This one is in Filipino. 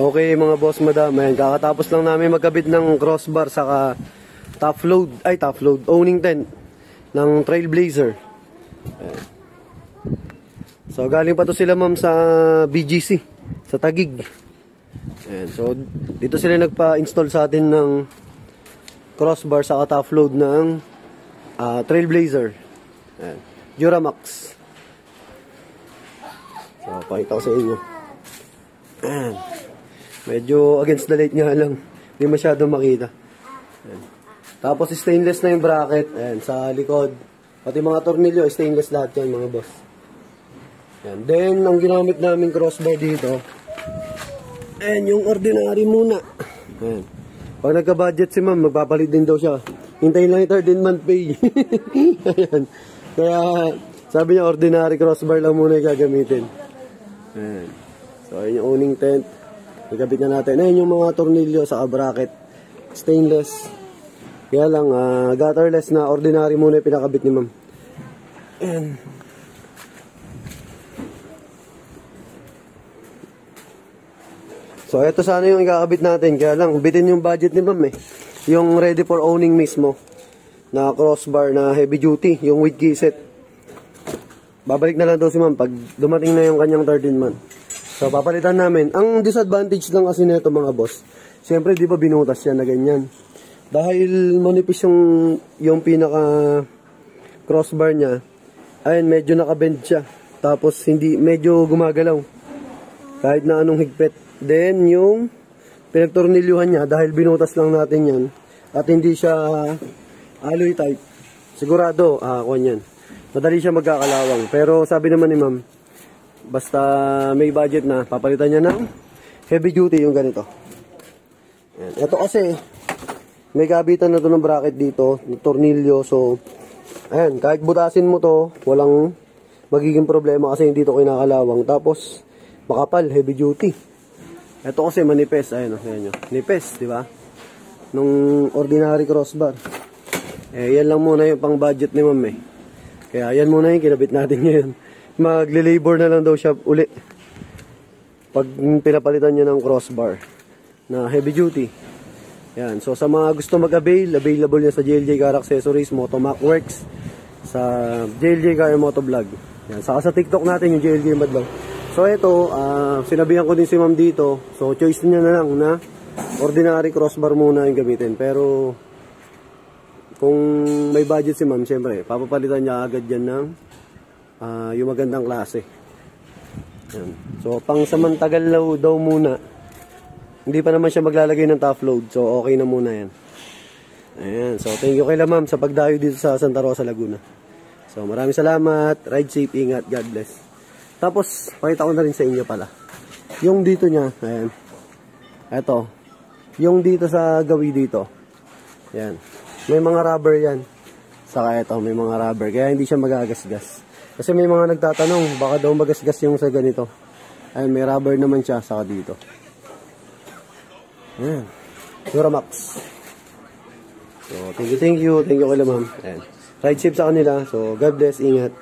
Okay mga boss madam, ayan, kakatapos lang namin magkabit ng crossbar saka top load, owning tent ng Trailblazer. Ayan. So galing pa to sila ma'am sa BGC, sa Taguig. Ayan, so dito sila nagpa-install sa atin ng crossbar saka top load ng Trailblazer. Ayan, Duramax. So pakita ko sa inyo. Ayan. Medyo against the light nga lang. Hindi masyado makita. Ayan. Tapos stainless na yung bracket. Ayan, sa likod. Pati mga tornilyo, stainless lahat yan mga boss. Ayan. Then, ang ginamit namin crossbar dito, ayan, yung ordinary muna. Ayan. Pag nagka-budget si ma'am, magpapalit din daw siya. Hintayin lang yung 13 month pay. Ayan. Kaya, sabi niya, ordinary crossbar lang muna yung gagamitin. Ayan. So, ayan yung owning tent. Nagkabit na natin. Ayan yung mga tornilyo sa bracket. Stainless. Kaya lang, gutterless na ordinary muna yung pinakabit ni ma'am. Ayan. So, ito sana yung ikakabit natin. Kaya lang, bitin yung budget ni ma'am eh. Yung ready for owning mismo. Na crossbar na heavy duty. Yung with key set. Babalik na lang daw si ma'am pag dumating na yung kanyang 13 month. So, papalitan namin. Ang disadvantage lang kasi nito mga boss, siyempre, di ba binutas yan na ganyan. Dahil manipis yung pinaka crossbar niya, ayun, medyo nakabend siya. Tapos, hindi, medyo gumagalaw. Kahit na anong higpit. Then, yung pinagtornilyuhan niya, dahil binutas lang natin yan, at hindi siya alloy type, sigurado, kuwan yan. Madali siya magkakalawang. Pero, sabi naman ni ma'am, basta may budget na, papalitan niya ng heavy duty yung ganito. Ayan. Ito kasi, may kabitan na to ng bracket dito, ng tornilyo. So, ayan, kahit butasin mo to, walang magiging problema kasi hindi to kinakalawang. Tapos, makapal, heavy duty. Ito kasi manipes, ayan, ayan nyo. Nipes, di ba? Nung ordinary crossbar. Eh, yan lang muna yung pang budget ni ma'am eh. Kaya yan muna yung kinabit natin ngayon. Magle-labor na lang daw siya uli pag pinapalitan niya ng crossbar na heavy duty. Yan. So sa mga gusto mag-avail, available niya sa JLJ Car Accessories, Motomac Works, sa JLJ Car Motovlog. Yan. Saka sa TikTok natin yung JLJ Madlog. So ito, sinabihan ko din si ma'am dito. So choice niya na lang na ordinary crossbar muna yung gamitin. Pero kung may budget si ma'am, siyempre papapalitan niya agad yan ng yung magandang klase. Yan. So, pang samantagal daw muna. Hindi pa naman siya maglalagay ng top load. So, okay na muna yan. Ayan. So, thank you kay ma'am sa pagdayo dito sa Santa Rosa, Laguna. So, maraming salamat. Ride safe, ingat. God bless. Tapos, pakita ko na rin sa inyo pala. Yung dito niya, ayan. Ito. Yung dito sa gawi dito. Ayan. May mga rubber yan. Saka ito, may mga rubber. Kaya hindi siya magagasgas. Kasi may mga nagtatanong, baka daw magasgas yung sa ganito. Ayun, may rubber naman siya, saka dito. Ayan. Duramax. So, thank you kay ma'am. Ayan. Ride safe sa kanila. So, God bless, ingat.